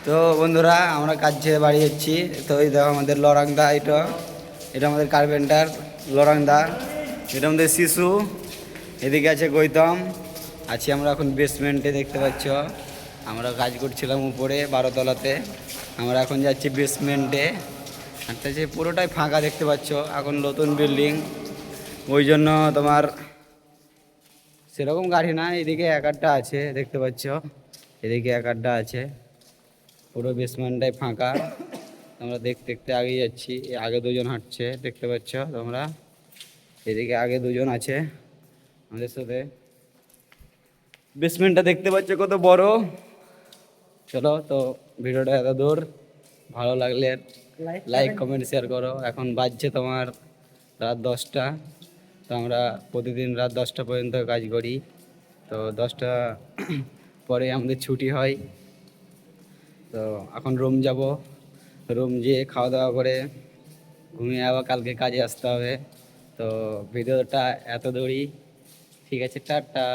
তো বন্ধুরা আমরা কাজ ছেড়ে বাড়ি যাচ্ছি। তো এই দেখো আমাদের লরাংদা, এটা এটা আমাদের কার্পেন্টার লরাংদা, এটা আমাদের শিশু, এদিকে আছে গৌতম, আছি আমরা এখন বেসমেন্টে। দেখতে পাচ্ছ আমরা কাজ করছিলাম উপরে 12তলাতে, আমরা এখন যাচ্ছি বেসমেন্টে। একটা যে পুরোটাই ফাঁকা দেখতে পাচ্ছ, এখন নতুন বিল্ডিং, ওই জন্য তোমার সেরকম গাড়ি না। এদিকে এক আধটা আছে দেখতে পাচ্ছ, এদিকে এক আধটা আছে, পুরো বেসমেন্টটাই ফাঁকা। আমরা দেখতে দেখতে আগে যাচ্ছি, আগে দুজন হাঁটছে দেখতে পাচ্ছ তোমরা, এদিকে আগে দুজন আছে আমাদের সাথে। বেসমেন্টটা দেখতে পাচ্ছ কত বড়। চলো তো ভিডিওটা এত দূর, ভালো লাগলে লাইক কমেন্ট শেয়ার করো। এখন বাজছে তোমার রাত 10টা। তো আমরা প্রতিদিন রাত 10টা পর্যন্ত কাজ করি। তো 10টা পরে আমাদের ছুটি হয়। তো এখন রুম যাব, রুম যেয়ে খাওয়া দাওয়া করে ঘুমিয়ে আবার কালকে কাজে আসতে হবে। তো ভিডিওটা এত দূরই, ঠিক আছে, টাটা।